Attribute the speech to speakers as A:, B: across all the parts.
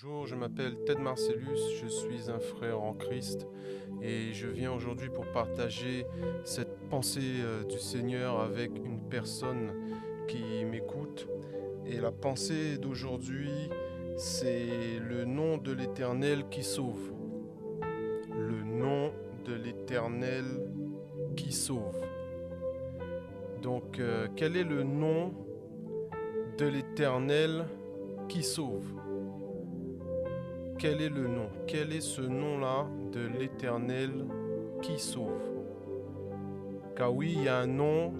A: Bonjour, je m'appelle Ted Marcellus, je suis un frère en Christ et je viens aujourd'hui pour partager cette pensée du Seigneur avec une personne qui m'écoute. Et la pensée d'aujourd'hui, c'est le nom de l'Éternel qui sauve. Le nom de l'Éternel qui sauve. Donc, quel est le nom de l'Éternel qui sauve? Quel est le nom? Quel est ce nom-là de l'Éternel qui sauve? Car oui, il y a un nom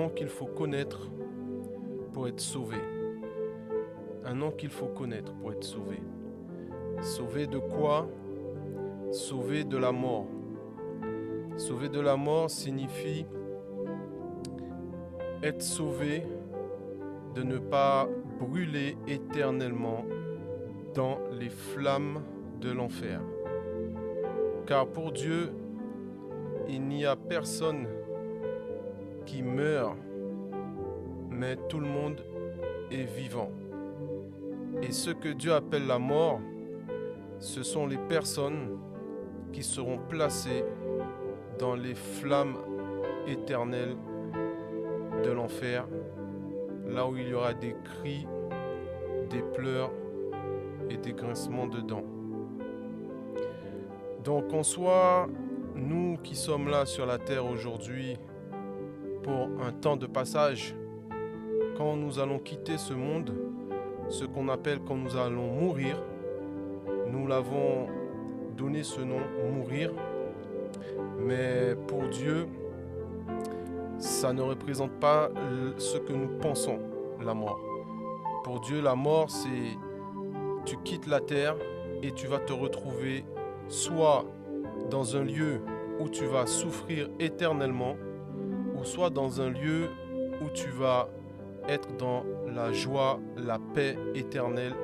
A: qu'il faut connaître pour être sauvé. Un nom qu'il faut connaître pour être sauvé. Sauvé de quoi? Sauvé de la mort. Sauvé de la mort signifie être sauvé de ne pas brûler éternellement dans les flammes de l'enfer. Car pour Dieu, il n'y a personne qui meurt, mais tout le monde est vivant. Et ce que Dieu appelle la mort, ce sont les personnes qui seront placées dans les flammes éternelles de l'enfer, là où il y aura des cris, des pleurs et des grincements de dents. Donc en soi, nous qui sommes là sur la terre aujourd'hui pour un temps de passage, quand nous allons quitter ce monde, ce qu'on appelle quand nous allons mourir, nous l'avons donné ce nom, mourir, mais pour Dieu, ça ne représente pas ce que nous pensons, la mort. Pour Dieu, la mort, c'est tu quittes la terre et tu vas te retrouver soit dans un lieu où tu vas souffrir éternellement, ou soit dans un lieu où tu vas être dans la joie, la paix éternelle.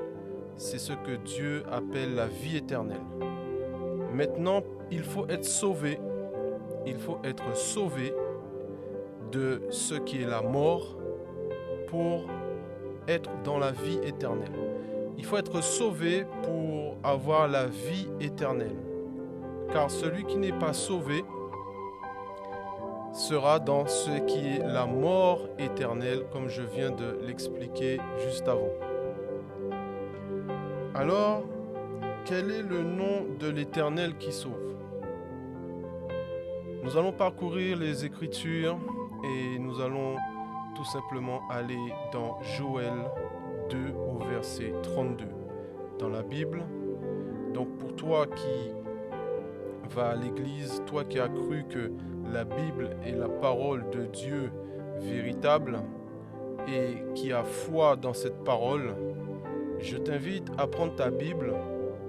A: C'est ce que Dieu appelle la vie éternelle. Maintenant, il faut être sauvé. Il faut être sauvé de ce qui est la mort pour être dans la vie éternelle. Il faut être sauvé pour avoir la vie éternelle. Car celui qui n'est pas sauvé sera dans ce qui est la mort éternelle, comme je viens de l'expliquer juste avant. Alors, quel est le nom de l'Éternel qui sauve? Nous allons parcourir les Écritures et nous allons tout simplement aller dans Joël 2 au verset 32 dans la Bible. Donc pour toi qui vas à l'église, toi qui as cru que la Bible est la parole de Dieu véritable et qui a foi dans cette parole, je t'invite à prendre ta Bible,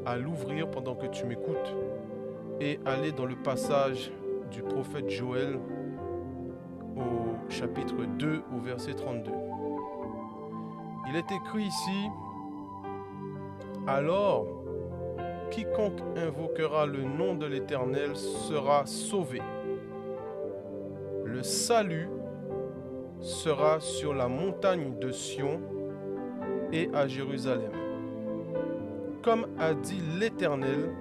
A: à l'ouvrir pendant que tu m'écoutes et aller dans le passage du prophète Joël au chapitre 2 au verset 32. Il est écrit ici: alors, quiconque invoquera le nom de l'Éternel sera sauvé. Le salut sera sur la montagne de Sion et à Jérusalem. Comme a dit l'Éternel,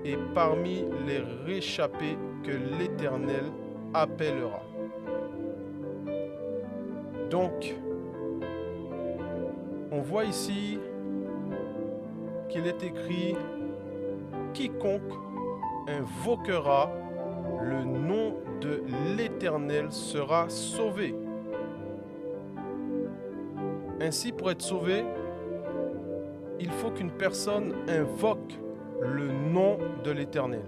A: et parmi les réchappés que l'Éternel appellera. Donc, on voit ici qu'il est écrit: quiconque invoquera le nom de l'Éternel sera sauvé. Ainsi, pour être sauvé, il faut qu'une personne invoque le nom de l'Éternel.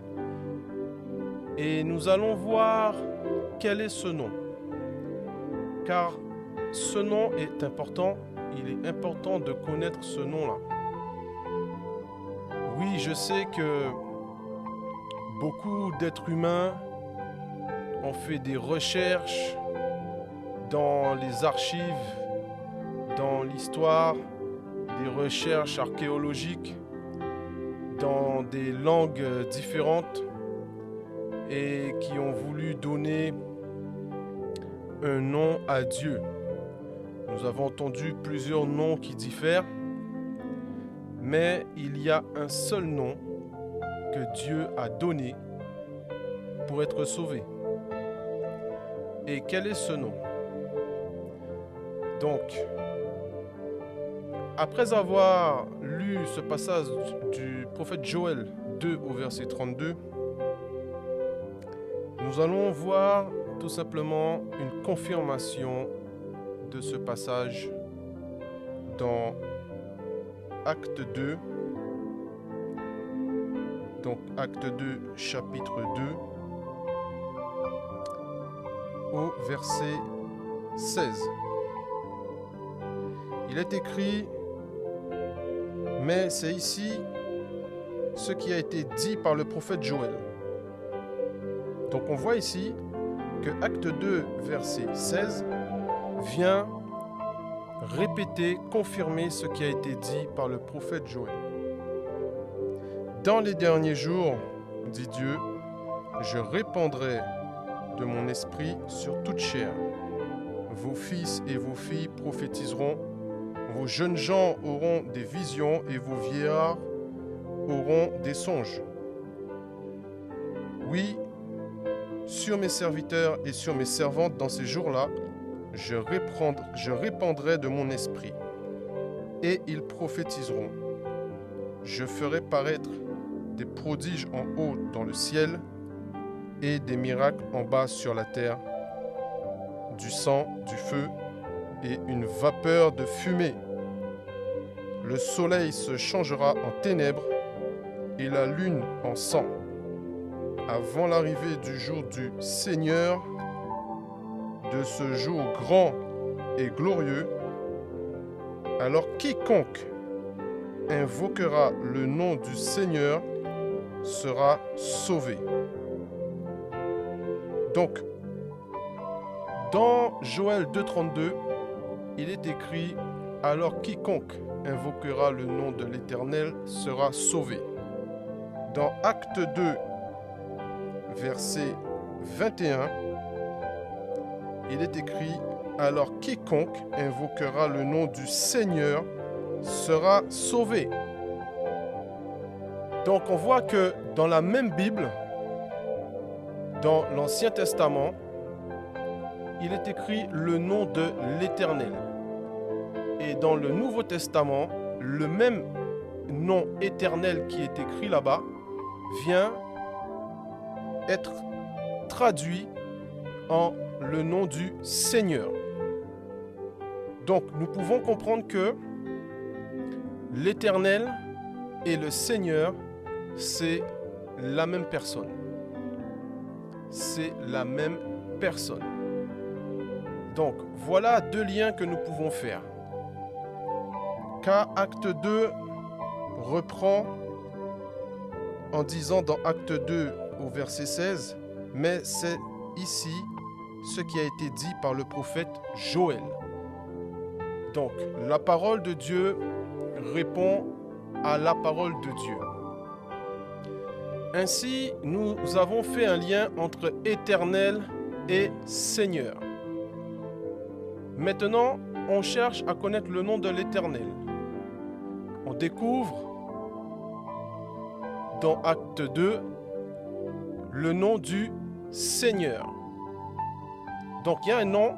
A: Et nous allons voir quel est ce nom. Car ce nom est important, il est important de connaître ce nom-là. Oui, je sais que beaucoup d'êtres humains ont fait des recherches dans les archives, dans l'histoire, des recherches archéologiques, dans des langues différentes et qui ont voulu donner un nom à Dieu. Nous avons entendu plusieurs noms qui diffèrent, mais il y a un seul nom que Dieu a donné pour être sauvé. Et quel est ce nom? Donc, après avoir lu ce passage du prophète Joël 2 au verset 32, nous allons voir tout simplement une confirmation de ce passage dans Acte 2, donc Acte 2 chapitre 2 au verset 16. Il est écrit, mais c'est ici ce qui a été dit par le prophète Joël. Donc on voit ici que Acte 2 verset 16 vient répéter, confirmer ce qui a été dit par le prophète Joël. Dans les derniers jours, dit Dieu, je répandrai de mon esprit sur toute chair. Vos fils et vos filles prophétiseront, vos jeunes gens auront des visions et vos vieillards auront des songes. Oui, sur mes serviteurs et sur mes servantes dans ces jours-là, je répandrai de mon esprit, et ils prophétiseront. Je ferai paraître des prodiges en haut dans le ciel et des miracles en bas sur la terre, du sang, du feu et une vapeur de fumée. Le soleil se changera en ténèbres et la lune en sang, avant l'arrivée du jour du Seigneur, de ce jour grand et glorieux. Alors quiconque invoquera le nom du Seigneur sera sauvé. Donc, dans Joël 2,32, il est écrit « Alors quiconque invoquera le nom de l'Éternel sera sauvé ». Dans Acte 2, verset 21, il est écrit « Alors quiconque invoquera le nom du Seigneur sera sauvé ». Donc on voit que dans la même Bible, dans l'Ancien Testament, il est écrit le nom de l'Éternel. Et dans le Nouveau Testament, le même nom éternel qui est écrit là-bas vient être traduit en le nom du Seigneur. Donc nous pouvons comprendre que l'Éternel et le Seigneur, c'est la même personne. C'est la même personne. Donc voilà deux liens que nous pouvons faire. Car Acte 2 reprend en disant dans Acte 2 au verset 16, mais c'est ici ce qui a été dit par le prophète Joël. Donc la parole de Dieu répond à la parole de Dieu. Ainsi, nous avons fait un lien entre Éternel et Seigneur. Maintenant, on cherche à connaître le nom de l'Éternel. On découvre dans Acte 2 le nom du Seigneur. Donc il y a un nom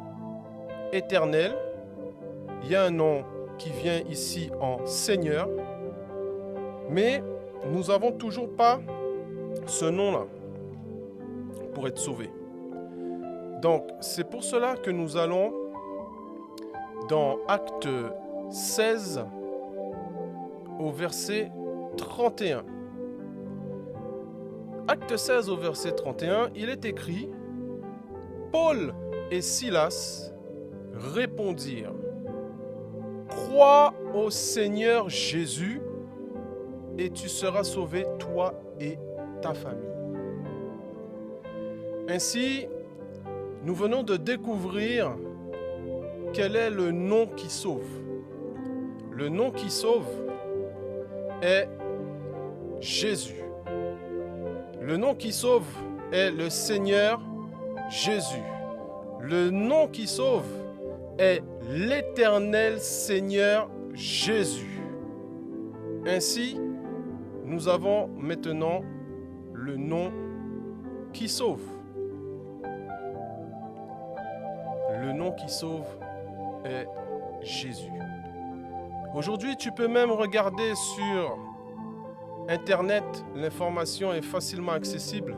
A: éternel, il y a un nom qui vient ici en Seigneur, mais nous n'avons toujours pas ce nom-là pour être sauvés. Donc c'est pour cela que nous allons dans Acte 16 au verset 31. Acte 16 au verset 31, il est écrit « Paul et Silas répondirent « Crois au Seigneur Jésus et tu seras sauvé, toi et ta famille. » Ainsi, nous venons de découvrir quel est le nom qui sauve. Le nom qui sauve est Jésus. Le nom qui sauve est le Seigneur Jésus. Le nom qui sauve est l'Éternel Seigneur Jésus. Ainsi, nous avons maintenant le nom qui sauve. Le nom qui sauve est Jésus. Aujourd'hui, tu peux même regarder sur Internet, l'information est facilement accessible.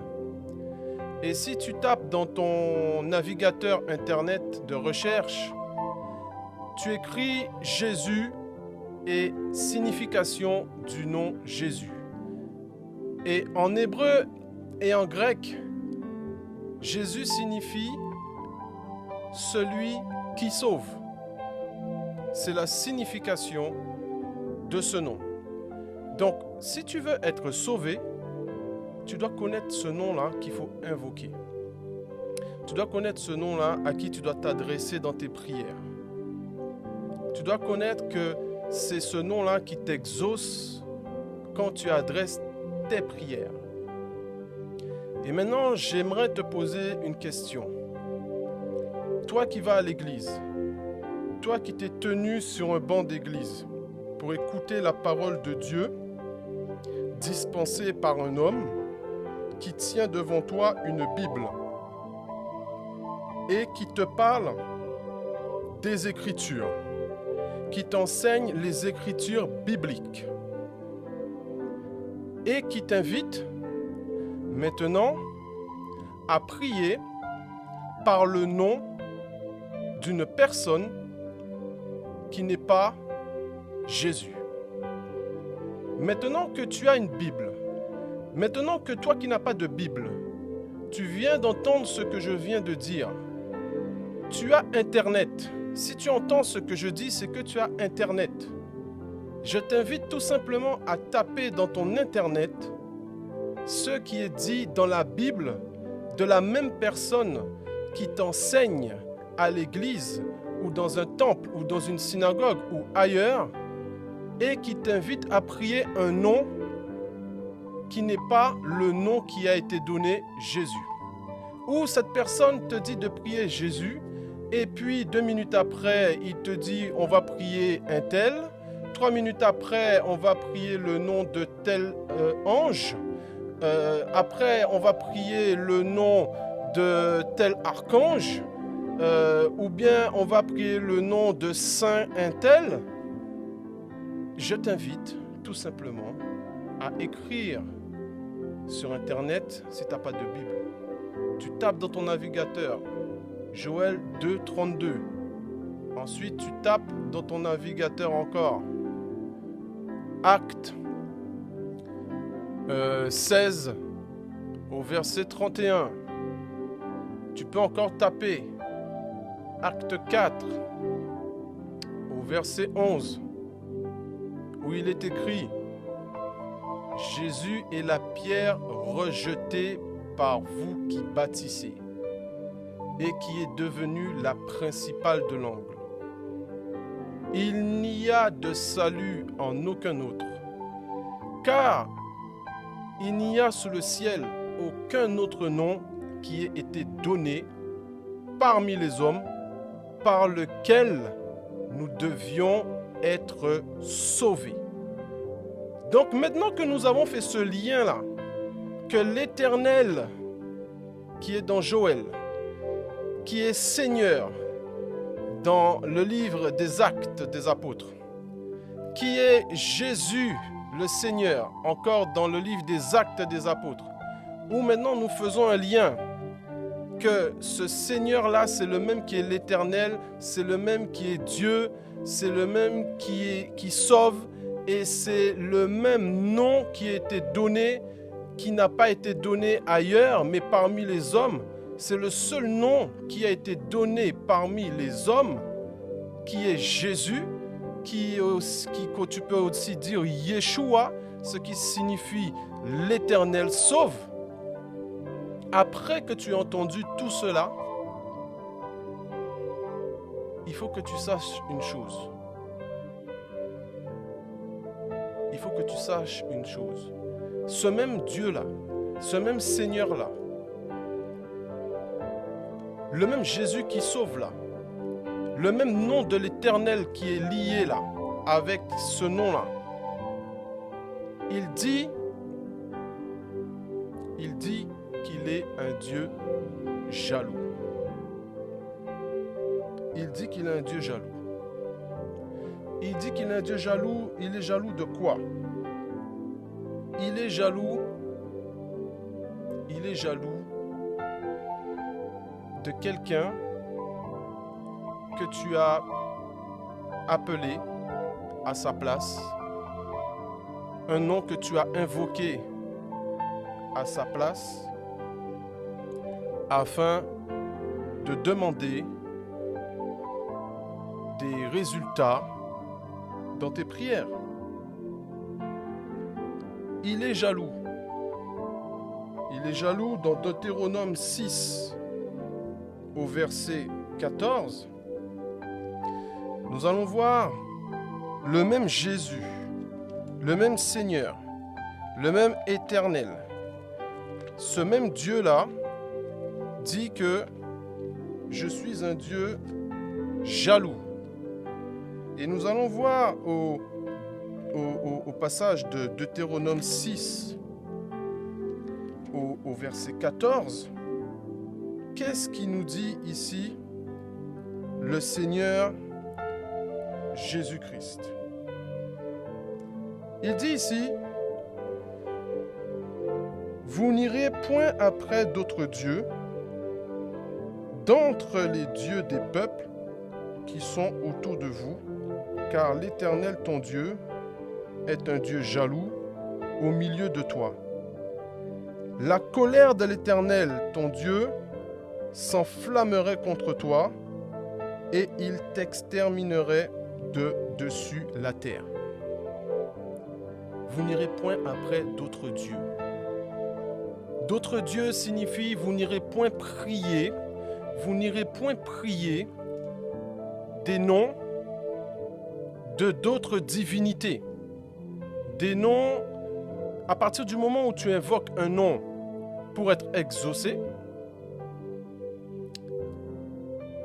A: Et si tu tapes dans ton navigateur Internet de recherche, tu écris Jésus et signification du nom Jésus. Et en hébreu et en grec, Jésus signifie celui qui sauve. C'est la signification de ce nom. Donc, si tu veux être sauvé, tu dois connaître ce nom-là qu'il faut invoquer. Tu dois connaître ce nom-là à qui tu dois t'adresser dans tes prières. Tu dois connaître que c'est ce nom-là qui t'exauce quand tu adresses tes prières. Et maintenant, j'aimerais te poser une question. Toi qui vas à l'église, toi qui t'es tenu sur un banc d'église pour écouter la parole de Dieu dispensée par un homme qui tient devant toi une Bible et qui te parle des Écritures, qui t'enseigne les Écritures bibliques et qui t'invite maintenant à prier par le nom d'une personne qui n'est pas Jésus. Maintenant que tu as une Bible, maintenant que toi qui n'as pas de Bible, tu viens d'entendre ce que je viens de dire. Tu as Internet. Si tu entends ce que je dis, c'est que tu as Internet. Je t'invite tout simplement à taper dans ton Internet ce qui est dit dans la Bible de la même personne qui t'enseigne à l'église ou dans un temple ou dans une synagogue ou ailleurs et qui t'invite à prier un nom qui n'est pas le nom qui a été donné Jésus. Ou cette personne te dit de prier Jésus et puis 2 minutes après, il te dit on va prier un tel. 3 minutes après, on va prier le nom de tel ange. Après, on va prier le nom de tel archange. Ou bien on va prier le nom de saint un tel. Je t'invite tout simplement à écrire sur Internet si tu n'as pas de Bible. Tu tapes dans ton navigateur Joël 2, 32. Ensuite, tu tapes dans ton navigateur encore Actes 16 au verset 31. Tu peux encore taper Acte 4 au verset 11 où il est écrit « Jésus est la pierre rejetée par vous qui bâtissez et qui est devenue la principale de l'angle. Il n'y a de salut en aucun autre, car il n'y a sous le ciel aucun autre nom qui ait été donné parmi les hommes par lequel nous devions être sauvés. » Donc maintenant que nous avons fait ce lien-là, que l'Éternel qui est dans Joël, qui est Seigneur dans le livre des Actes des Apôtres, qui est Jésus le Seigneur, encore dans le livre des Actes des Apôtres, où maintenant nous faisons un lien que ce Seigneur-là, c'est le même qui est l'Éternel, c'est le même qui est Dieu, c'est le même qui sauve, et c'est le même nom qui a été donné, qui n'a pas été donné ailleurs, mais parmi les hommes. C'est le seul nom qui a été donné parmi les hommes, qui est Jésus, tu peux aussi dire Yeshua, ce qui signifie l'Éternel sauve. Après que tu aies entendu tout cela, il faut que tu saches une chose. Il faut que tu saches une chose. Ce même Dieu-là, ce même Seigneur-là, le même Jésus qui sauve là, le même nom de l'Éternel qui est lié là, avec ce nom-là, Il dit qu'il est un Dieu jaloux. Il dit qu'il est un Dieu jaloux. Il dit qu'il est un Dieu jaloux. Il est jaloux de quoi? Il est jaloux de quelqu'un que tu as appelé à sa place, un nom que tu as invoqué à sa place, afin de demander des résultats dans tes prières. Il est jaloux. Il est jaloux dans Deutéronome 6, au verset 14. Nous allons voir le même Jésus, le même Seigneur, le même Éternel. Ce même Dieu-là dit que je suis un Dieu jaloux. Et nous allons voir au passage de Deutéronome 6, au verset 14, qu'est-ce qu'il nous dit ici le Seigneur Jésus-Christ? Il dit ici, vous n'irez point après d'autres dieux, d'entre les dieux des peuples qui sont autour de vous, car l'Éternel ton Dieu est un Dieu jaloux au milieu de toi. La colère de l'Éternel ton Dieu s'enflammerait contre toi et il t'exterminerait de dessus la terre. Vous n'irez point après d'autres dieux. D'autres dieux signifie vous n'irez point prier, des noms de d'autres divinités. Des noms, à partir du moment où tu invoques un nom pour être exaucé,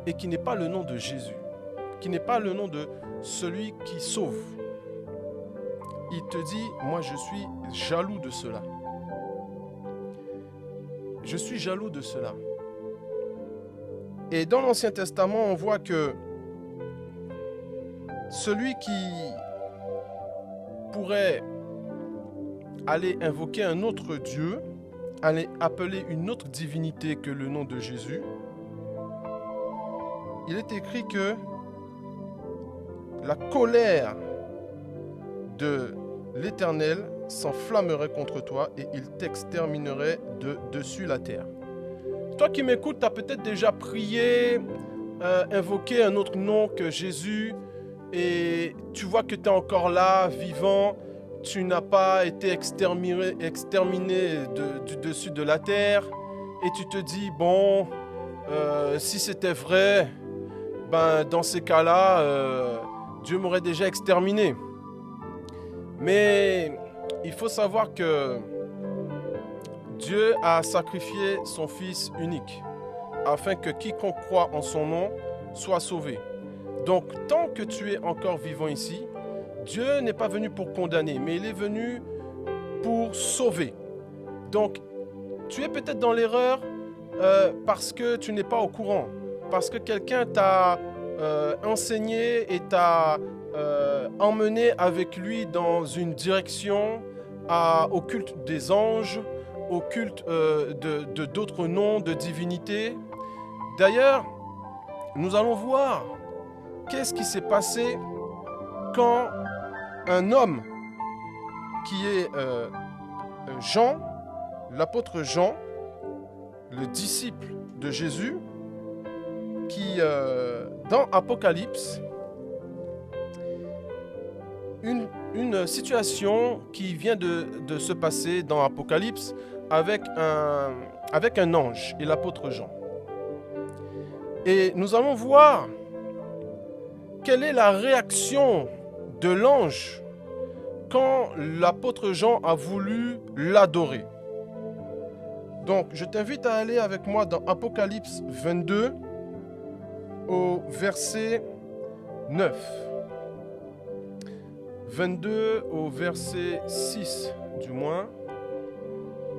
A: et qui n'est pas le nom de Jésus, qui n'est pas le nom de celui qui sauve. Il te dit, moi je suis jaloux de cela. Je suis jaloux de cela. Et dans l'Ancien Testament, on voit que celui qui pourrait aller invoquer un autre Dieu, aller appeler une autre divinité que le nom de Jésus, il est écrit que la colère de l'Éternel s'enflammerait contre toi et il t'exterminerait de dessus la terre. Toi qui m'écoutes, tu as peut-être déjà prié, invoqué un autre nom que Jésus et tu vois que tu es encore là, vivant, tu n'as pas été exterminé du dessus de la terre et tu te dis, bon, si c'était vrai, ben, dans ces cas-là, Dieu m'aurait déjà exterminé. Mais il faut savoir que Dieu a sacrifié son Fils unique afin que quiconque croit en son nom soit sauvé. Donc, tant que tu es encore vivant ici, Dieu n'est pas venu pour condamner, mais il est venu pour sauver. Donc, tu es peut-être dans l'erreur parce que tu n'es pas au courant, parce que quelqu'un t'a enseigné et t'a emmené avec lui dans une direction au culte des anges, au culte de d'autres noms, de divinités. D'ailleurs, nous allons voir qu'est-ce qui s'est passé quand un homme qui est Jean, l'apôtre Jean, le disciple de Jésus, qui, dans Apocalypse, une situation qui vient de se passer dans Apocalypse avec un ange et l'apôtre Jean. Et nous allons voir quelle est la réaction de l'ange quand l'apôtre Jean a voulu l'adorer. Donc, je t'invite à aller avec moi dans Apocalypse 22 au verset 9. 22 au verset 6 du moins.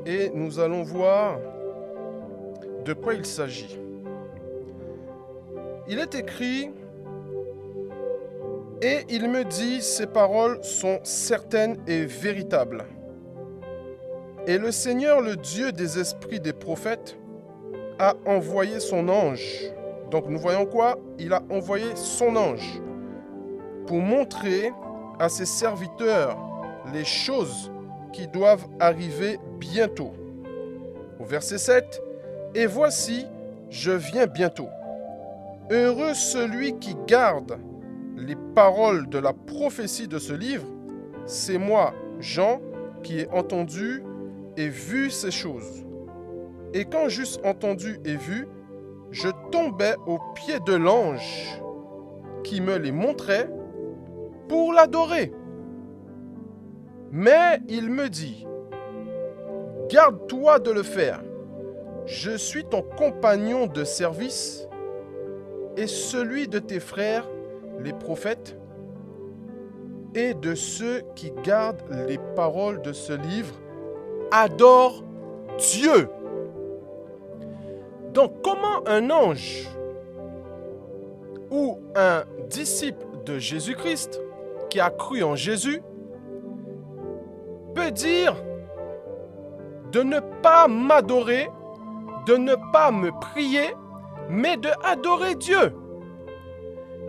A: Et nous allons voir de quoi il s'agit. Il est écrit: « Et il me dit, ces paroles sont certaines et véritables. Et le Seigneur, le Dieu des esprits des prophètes, a envoyé son ange. » Donc nous voyons quoi? Il a envoyé son ange pour montrer à ses serviteurs les choses qui doivent arriver bientôt. Au verset 7, « Et voici, je viens bientôt. Heureux celui qui garde les paroles de la prophétie de ce livre. C'est moi, Jean, qui ai entendu et vu ces choses. Et quand j'eusse entendu et vu, je tombais aux pieds de l'ange qui me les montrait pour l'adorer. Mais il me dit, « Garde-toi de le faire. Je suis ton compagnon de service et celui de tes frères, les prophètes, et de ceux qui gardent les paroles de ce livre. Adore Dieu. » Donc, comment un ange ou un disciple de Jésus-Christ qui a cru en Jésus peut dire de ne pas m'adorer, de ne pas me prier, mais de adorer Dieu?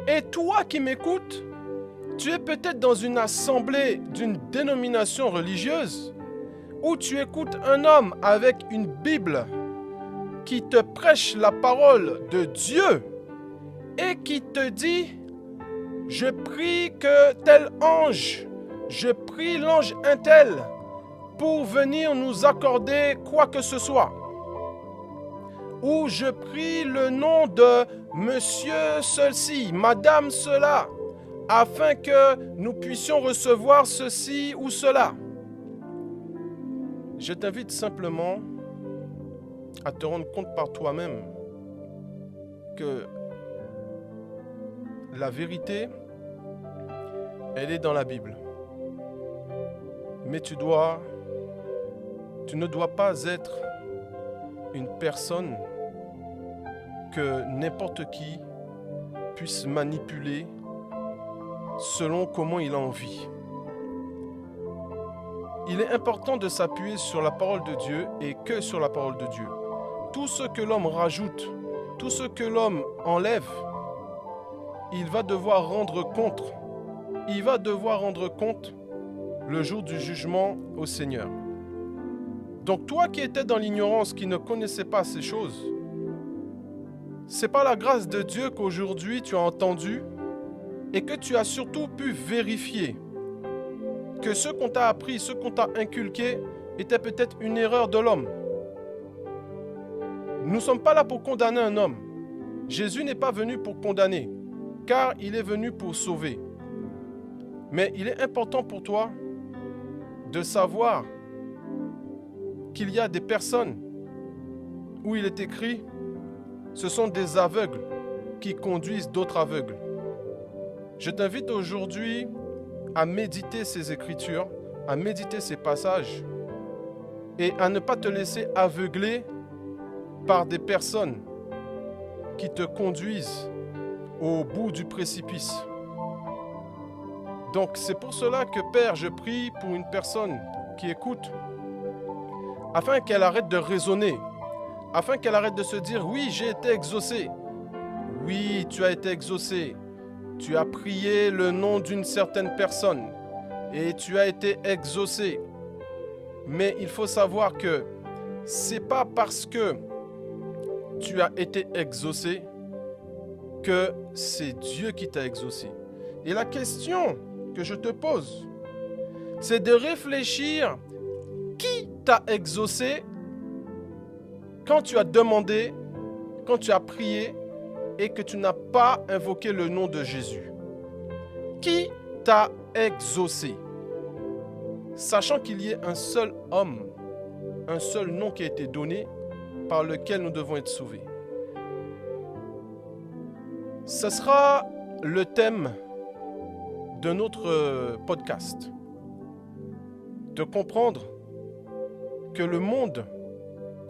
A: Et toi qui m'écoutes, tu es peut-être dans une assemblée d'une dénomination religieuse où tu écoutes un homme avec une Bible qui te prêche la parole de Dieu et qui te dit, je prie que tel ange, je prie l'ange un tel pour venir nous accorder quoi que ce soit. Ou je prie le nom de monsieur ceci, madame cela, afin que nous puissions recevoir ceci ou cela. Je t'invite simplement à te rendre compte par toi-même que la vérité, elle est dans la Bible. Mais tu ne dois pas être une personne que n'importe qui puisse manipuler selon comment il a envie. Il est important de s'appuyer sur la parole de Dieu et que sur la parole de Dieu. Tout ce que l'homme rajoute, tout ce que l'homme enlève, il va devoir rendre compte. Il va devoir rendre compte le jour du jugement au Seigneur. Donc toi qui étais dans l'ignorance, qui ne connaissais pas ces choses, c'est par la grâce de Dieu qu'aujourd'hui tu as entendu et que tu as surtout pu vérifier que ce qu'on t'a appris, ce qu'on t'a inculqué était peut-être une erreur de l'homme. Nous ne sommes pas là pour condamner un homme. Jésus n'est pas venu pour condamner, car il est venu pour sauver. Mais il est important pour toi de savoir qu'il y a des personnes où il est écrit, ce sont des aveugles qui conduisent d'autres aveugles. Je t'invite aujourd'hui à méditer ces écritures, à méditer ces passages et à ne pas te laisser aveugler par des personnes qui te conduisent au bout du précipice. Donc c'est pour cela que Père, je prie pour une personne qui écoute, afin qu'elle arrête de raisonner, afin qu'elle arrête de se dire « Oui, j'ai été exaucé. » Oui, tu as été exaucé. Tu as prié le nom d'une certaine personne et tu as été exaucé. Mais il faut savoir que c'est pas parce que tu as été exaucé que c'est Dieu qui t'a exaucé. Et la question que je te pose, c'est de réfléchir qui t'a exaucé quand tu as demandé, quand tu as prié et que tu n'as pas invoqué le nom de Jésus. Qui t'a exaucé? Sachant qu'il y ait un seul homme, un seul nom qui a été donné par lequel nous devons être sauvés. Ce sera le thème d'un autre podcast, de comprendre que le monde,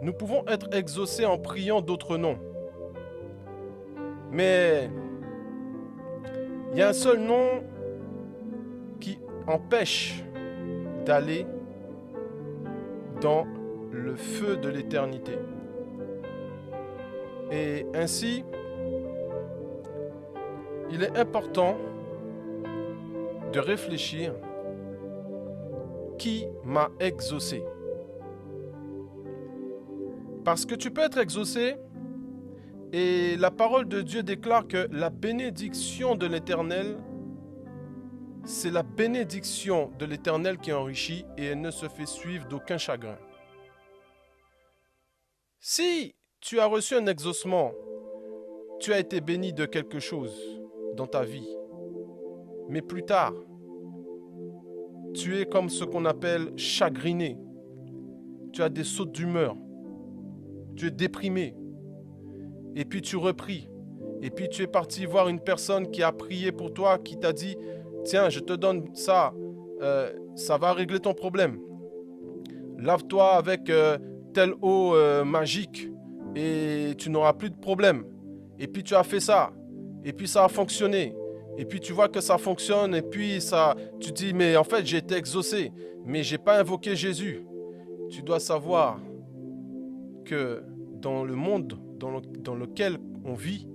A: nous pouvons être exaucés en priant d'autres noms. Mais il y a un seul nom qui empêche d'aller dans le feu de l'éternité. Et ainsi, il est important de réfléchir qui m'a exaucé. Parce que tu peux être exaucé et la parole de Dieu déclare que la bénédiction de l'Éternel, c'est la bénédiction de l'Éternel qui enrichit et elle ne se fait suivre d'aucun chagrin. Si tu as reçu un exaucement, tu as été béni de quelque chose dans ta vie. Mais plus tard, tu es comme ce qu'on appelle chagriné. Tu as des sautes d'humeur. Tu es déprimé. Et puis tu repris. Et puis tu es parti voir une personne qui a prié pour toi, qui t'a dit « Tiens, je te donne ça, ça va régler ton problème. Lave-toi avec telle eau magique et tu n'auras plus de problème. » Et puis tu as fait ça. Et puis ça a fonctionné. Et puis tu vois que ça fonctionne. Et puis tu dis « Mais en fait, j'ai été exaucé. Mais je n'ai pas invoqué Jésus. » Tu dois savoir que dans le monde dans lequel on vit,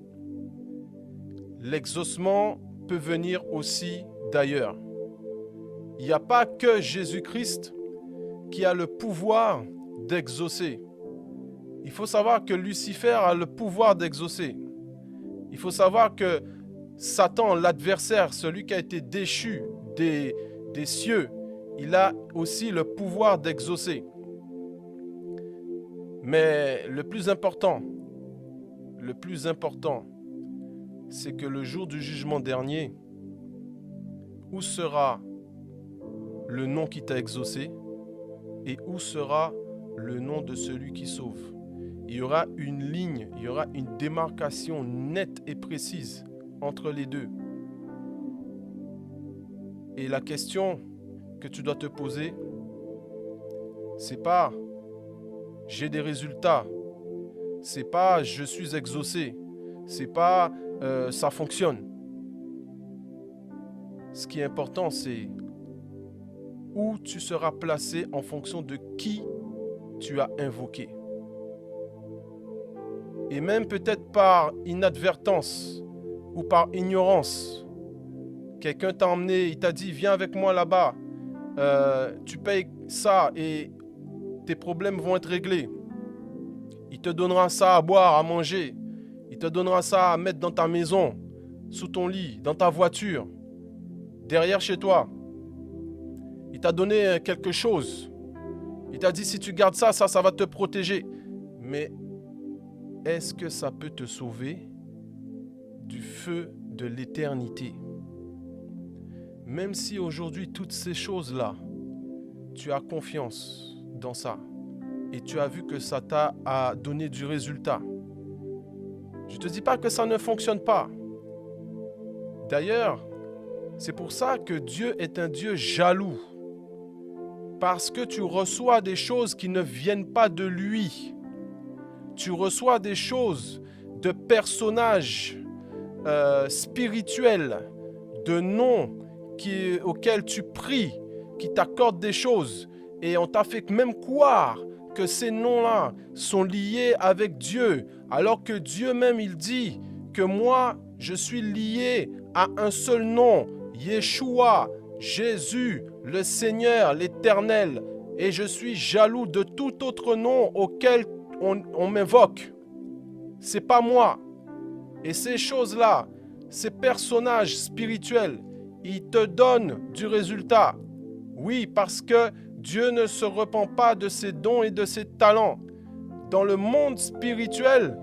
A: l'exaucement peut venir aussi d'ailleurs. Il n'y a pas que Jésus-Christ qui a le pouvoir d'exaucer. Il faut savoir que Lucifer a le pouvoir d'exaucer. Il faut savoir que Satan, l'adversaire, celui qui a été déchu des cieux, il a aussi le pouvoir d'exaucer. Mais le plus important, c'est que le jour du jugement dernier, où sera le nom qui t'a exaucé et où sera le nom de celui qui sauve? Il y aura une ligne, il y aura une démarcation nette et précise entre les deux. Et la question que tu dois te poser, c'est pas j'ai des résultats, c'est pas je suis exaucé, c'est pas ça fonctionne. Ce qui est important, c'est où tu seras placé en fonction de qui tu as invoqué. Et même peut-être par inadvertance ou par ignorance, quelqu'un t'a emmené, il t'a dit viens avec moi là-bas, tu payes ça et tes problèmes vont être réglés. Il te donnera ça à boire, à manger. Il te donnera ça à mettre dans ta maison, sous ton lit, dans ta voiture, derrière chez toi. Il t'a donné quelque chose. Il t'a dit si tu gardes ça, ça va te protéger. Mais est-ce que ça peut te sauver du feu de l'éternité? Même si aujourd'hui, toutes ces choses-là, tu as confiance dans ça et tu as vu que ça t'a donné du résultat. Je ne te dis pas que ça ne fonctionne pas. D'ailleurs, c'est pour ça que Dieu est un Dieu jaloux. Parce que tu reçois des choses qui ne viennent pas de lui. Tu reçois des choses de personnages spirituels, de noms auxquels tu pries, qui t'accordent des choses. Et on t'a fait même croire que ces noms-là sont liés avec Dieu. Alors que Dieu même, il dit que moi, je suis lié à un seul nom, Yeshua, Jésus, le Seigneur, l'Éternel. Et je suis jaloux de tout autre nom auquel on m'invoque. C'est pas moi. Et ces choses-là, ces personnages spirituels, ils te donnent du résultat. Oui, parce que Dieu ne se repent pas de ses dons et de ses talents. Dans le monde spirituel,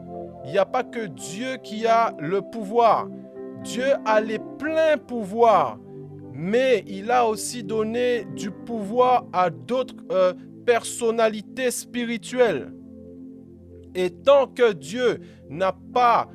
A: il n'y a pas que Dieu qui a le pouvoir. Dieu a les pleins pouvoirs, mais il a aussi donné du pouvoir à d'autres personnalités spirituelles. Et tant que Dieu n'a pas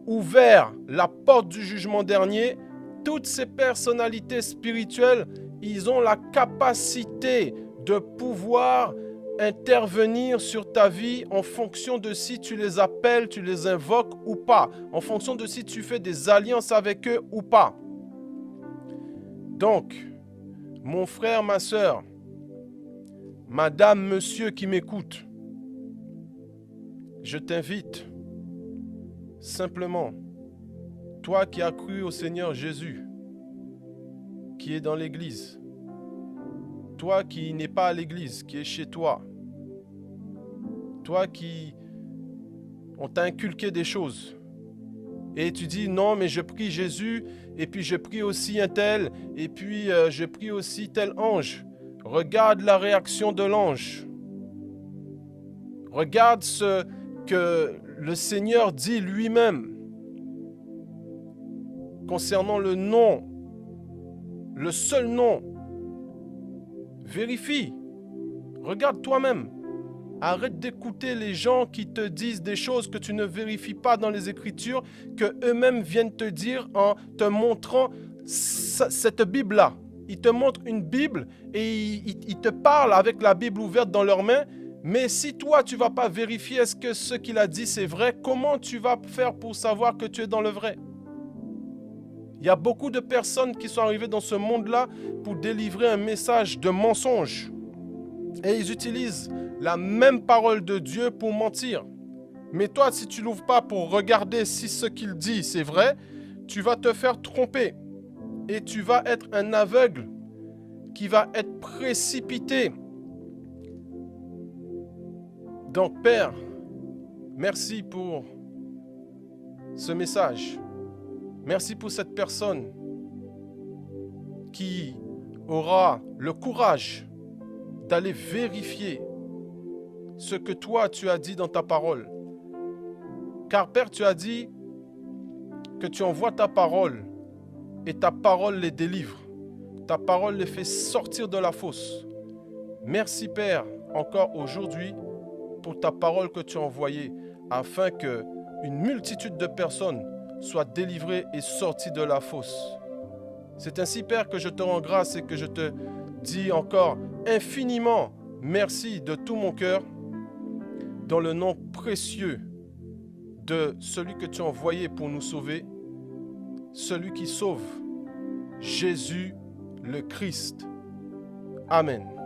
A: ouvert la porte du jugement dernier, toutes ces personnalités spirituelles, ils ont la capacité de pouvoir intervenir sur ta vie en fonction de si tu les appelles, tu les invoques ou pas, en fonction de si tu fais des alliances avec eux ou pas. Donc, mon frère, ma sœur, madame, monsieur qui m'écoute, je t'invite simplement, toi qui as cru au Seigneur Jésus, qui est dans l'église, toi qui n'es pas à l'église, qui est chez toi, toi qui on t'a inculqué des choses, et tu dis non mais je prie Jésus, et puis je prie aussi un tel, et puis je prie aussi tel ange. Regarde la réaction de l'ange. Regarde ce que le Seigneur dit lui-même concernant le nom, le seul nom. Vérifie. Regarde toi-même. Arrête d'écouter les gens qui te disent des choses que tu ne vérifies pas dans les Écritures, que eux-mêmes viennent te dire en te montrant cette Bible-là. Ils te montrent une Bible et ils te parlent avec la Bible ouverte dans leurs mains. Mais si toi, tu ne vas pas vérifier est-ce que ce qu'il a dit c'est vrai, comment tu vas faire pour savoir que tu es dans le vrai? Il y a beaucoup de personnes qui sont arrivées dans ce monde-là pour délivrer un message de mensonge. Et ils utilisent la même parole de Dieu pour mentir. Mais toi, si tu ne l'ouvres pas pour regarder si ce qu'il dit c'est vrai, tu vas te faire tromper. Et tu vas être un aveugle qui va être précipité. Donc, Père, merci pour ce message. Merci pour cette personne qui aura le courage d'aller vérifier ce que toi tu as dit dans ta parole. Car Père, tu as dit que tu envoies ta parole et ta parole les délivre. Ta parole les fait sortir de la fosse. Merci Père, encore aujourd'hui, pour ta parole que tu as envoyée, afin qu'une multitude de personnes soient délivrées et sorties de la fosse. C'est ainsi, Père, que je te rends grâce et que je te dis encore infiniment merci de tout mon cœur, dans le nom précieux de celui que tu as envoyé pour nous sauver, celui qui sauve, Jésus le Christ. Amen.